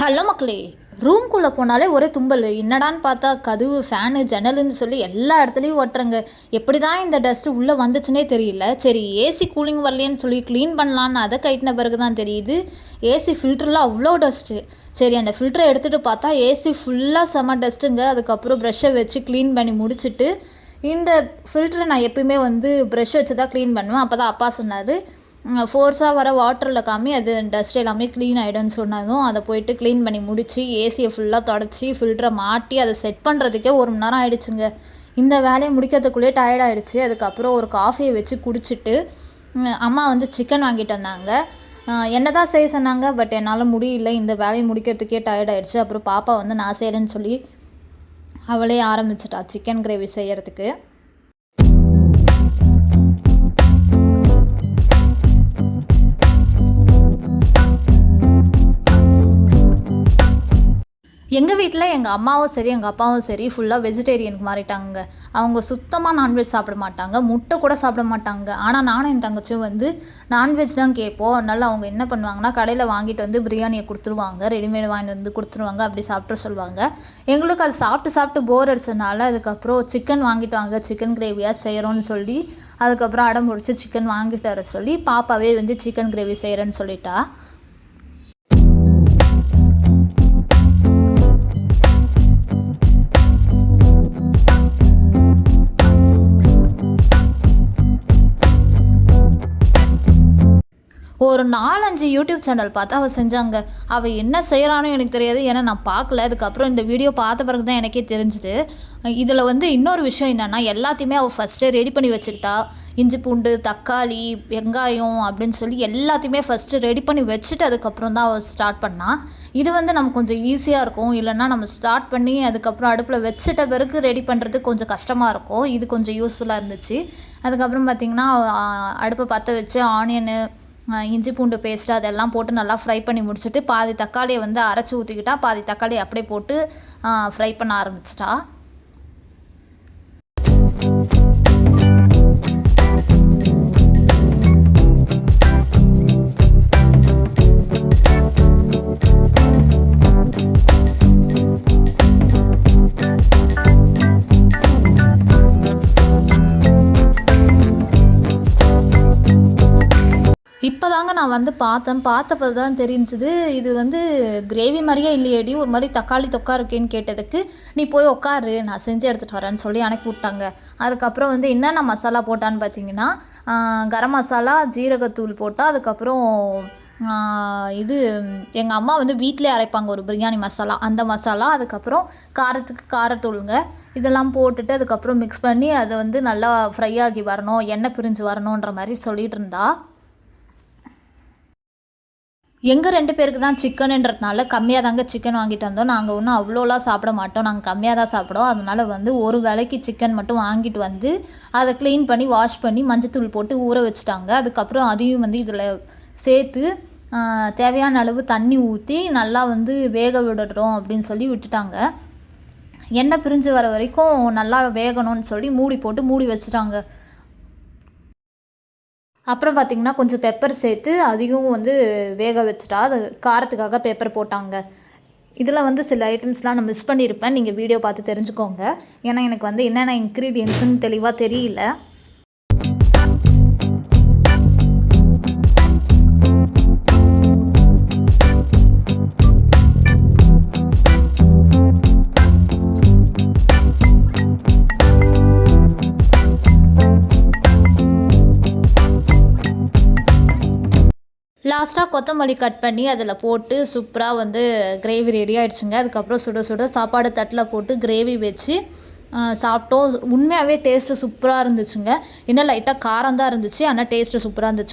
Hello மக்களே, ரூம்குள்ளே போனாலே ஒரே தும்பல். என்னடான்னு பார்த்தா கதவு, ஃபேனு, ஜன்னலுன்னு சொல்லி எல்லா இடத்துலையும் ஒட்டுறங்க. எப்படி தான் இந்த டஸ்ட்டு உள்ளே வந்துச்சுன்னே தெரியல. சரி, ஏசி கூலிங் வரலேன்னு சொல்லி க்ளீன் பண்ணலான்னு அதை கட்டின பிறகு தான் தெரியுது ஏசி ஃபில்டரில் அவ்வளோ டஸ்ட்டு. சரி, அந்த ஃபில்டரை எடுத்துகிட்டு பார்த்தா ஏசி ஃபுல்லாக செம டஸ்ட்டுங்க. அதுக்கப்புறம் ப்ரெஷ்ஷை வச்சு க்ளீன் பண்ணி முடிச்சுட்டு, இந்த ஃபில்டரை நான் எப்பயுமே ப்ரெஷ் வச்சு தான் க்ளீன் பண்ணுவேன். அப்போ தான் அப்பா சொன்னார், ஃபோர்ஸாக வர வாட்டரில் காமி அது டஸ்ட் எல்லாமே க்ளீன் ஆகிடும்னு சொன்னதும் அதை போயிட்டு க்ளீன் பண்ணி முடித்து ஏசியை ஃபுல்லாக தொடச்சி ஃபில்டரை மாட்டி அதை செட் பண்ணுறதுக்கே 1 மணி நேரம் ஆகிடுச்சுங்க. இந்த வேலையை முடிக்கிறதுக்குள்ளேயே டயர்ட் ஆகிடுச்சு. அதுக்கப்புறம் ஒரு காஃபியை வச்சு குடிச்சிட்டு அம்மா சிக்கன் வாங்கிட்டு வந்தாங்க. என்ன தான் செய்ய சொன்னாங்க, பட் என்னால் முடியல. இந்த வேலையை முடிக்கிறதுக்கே டயர்ட் ஆகிடுச்சு. அப்புறம் பாப்பா நான் செய்கிறேன்னு சொல்லி அவளே ஆரம்பிச்சிட்டா சிக்கன் கிரேவி செய்கிறதுக்கு. எங்கள் வீட்டில் எங்கள் அம்மாவும் சரி எங்கள் அப்பாவும் சரி ஃபுல்லாக வெஜிடேரியனுக்கு மாறிட்டாங்க. அவங்க சுத்தமாக நான்வெஜ் சாப்பிட மாட்டாங்க, முட்டை கூட சாப்பிட மாட்டாங்க. ஆனால் நானும் என் தங்கச்சியும் நான்வெஜ் தான் கேட்போம். அதனால் அவங்க என்ன பண்ணுவாங்கன்னா, கடையில் வாங்கிட்டு பிரியாணியை கொடுத்துருவாங்க, ரெடிமேட் வாங்கிட்டு கொடுத்துருவாங்க. அப்படி சாப்பிட சொல்லுவாங்க. எங்களுக்கு அது சாப்பிட்டு போர் அடிச்சதுனால அதுக்கப்புறம் சிக்கன் வாங்கிட்டு வாங்க, சிக்கன் கிரேவியாக செய்கிறோன்னு சொல்லி அதுக்கப்புறம் அடம் பிடிச்சி சிக்கன் வாங்கிட்டு வர சொல்லி பாப்பாவே சிக்கன் கிரேவி செய்கிறேன்னு சொல்லிட்டா. ஒரு 4-5 யூடியூப் சேனல் பார்த்து அவள் செஞ்சாங்க. அவள் என்ன செய்கிறானோ எனக்கு தெரியாது, ஏன்னா நான் பார்க்கல. அதுக்கப்புறம் இந்த வீடியோ பார்த்த பிறகு தான் எனக்கே தெரிஞ்சுது. இதில் இன்னொரு விஷயம் என்னென்னா, எல்லாத்தையுமே அவள் ஃபஸ்ட்டே ரெடி பண்ணி வச்சுக்கிட்டா. இஞ்சி பூண்டு, தக்காளி, வெங்காயம் அப்படின்னு சொல்லி எல்லாத்தையுமே ஃபஸ்ட்டு ரெடி பண்ணி வச்சுட்டு அதுக்கப்புறம் தான் அவள் ஸ்டார்ட் பண்ணால். இது நமக்கு கொஞ்சம் ஈஸியாக இருக்கும். இல்லைன்னா நம்ம ஸ்டார்ட் பண்ணி அதுக்கப்புறம் அடுப்பில் வச்சுட்ட பிறகு ரெடி பண்ணுறது கொஞ்சம் கஷ்டமாக இருக்கும். இது கொஞ்சம் யூஸ்ஃபுல்லாக இருந்துச்சு. அதுக்கப்புறம் பார்த்திங்கன்னா அடுப்பை பற்ற வச்சு ஆனியனு, இஞ்சி பூண்டு பேஸ்ட்டு அதெல்லாம் போட்டு நல்லா ஃப்ரை பண்ணி முடிச்சுட்டு பாதி தக்காளியை அரைச்சி ஊற்றிக்கிட்டா, பாதி தக்காளி அப்படியே போட்டு ஃப்ரை பண்ண ஆரம்பிச்சிட்டா. இப்போ தாங்க நான் பார்த்தப்போ தான் தெரிஞ்சுது, இது கிரேவி மாதிரியே இல்லையேடி, ஒரு மாதிரி தக்காளி தொக்கா இருக்கேன்னு கேட்டதுக்கு, நீ போய் உட்காரு, நான் செஞ்சு எடுத்துகிட்டு வரேன்னு சொல்லி அனுப்பி விட்டாங்க. அதுக்கப்புறம் என்னென்ன மசாலா போட்டான்னு பார்த்தீங்கன்னா, கரம் மசாலா, ஜீரகத்தூள் போட்டால், அதுக்கப்புறம் இது எங்கள் அம்மா வீட்டிலே அரைப்பாங்க ஒரு பிரியாணி மசாலா, அந்த மசாலா, அதுக்கப்புறம் காரத்துக்கு காரத்தூளுங்க, இதெல்லாம் போட்டுட்டு அதுக்கப்புறம் மிக்ஸ் பண்ணி அதை நல்லா ஃப்ரை ஆகி வரணும், எண்ணெய் பிரிஞ்சு வரணுன்ற மாதிரி சொல்லிகிட்டு இருந்தா. எங்கள் 2 பேருக்கு தான் சிக்கனுன்றதுனால கம்மியாக தாங்க சிக்கன் வாங்கிட்டு வந்தோம். நாங்கள் ஒன்றும் அவ்வளோலாம் சாப்பிட மாட்டோம், நாங்கள் கம்மியாக தான் சாப்பிடுவோம். அதனால் ஒரு வேளைக்கு சிக்கன் மட்டும் வாங்கிட்டு அதை க்ளீன் பண்ணி வாஷ் பண்ணி மஞ்சத்தூள் போட்டு ஊற வச்சுட்டாங்க. அதுக்கப்புறம் அதையும் இதில் சேர்த்து தேவையான அளவு தண்ணி ஊற்றி நல்லா வேக விடுறோம் அப்படின்னு சொல்லி விட்டுட்டாங்க. எண்ணெய் பிரிஞ்சு வர வரைக்கும் நல்லா வேகணும்னு சொல்லி மூடி வச்சுட்டாங்க. அப்புறம் பார்த்திங்கன்னா கொஞ்சம் பெப்பர் சேர்த்து அதையும் வேக வச்சுட்டா. அது காரத்துக்காக பெப்பர் போட்டாங்க. இதில் சில ஐட்டம்ஸ்லாம் நான் மிஸ் பண்ணியிருப்பேன், நீங்கள் வீடியோ பார்த்து தெரிஞ்சுக்கோங்க. ஏன்னா எனக்கு என்னென்ன இன்க்ரீடியன்ட்ஸுன்னு தெளிவாக தெரியல. லாஸ்ட்டாக கொத்தமல்லி கட் பண்ணி அதில் போட்டு சூப்பராக கிரேவி ரெடி ஆகிடுச்சுங்க. அதுக்கப்புறம் சுட சாப்பாடு தட்டில் போட்டு கிரேவி வச்சு சாப்பிட்டோம். உண்மையாகவே டேஸ்ட்டு சூப்பராக இருந்துச்சுங்க. இன்னும் லைட்டாக காரம் தான் இருந்துச்சு, ஆனால் டேஸ்ட்டு சூப்பராக இருந்துச்சுங்க.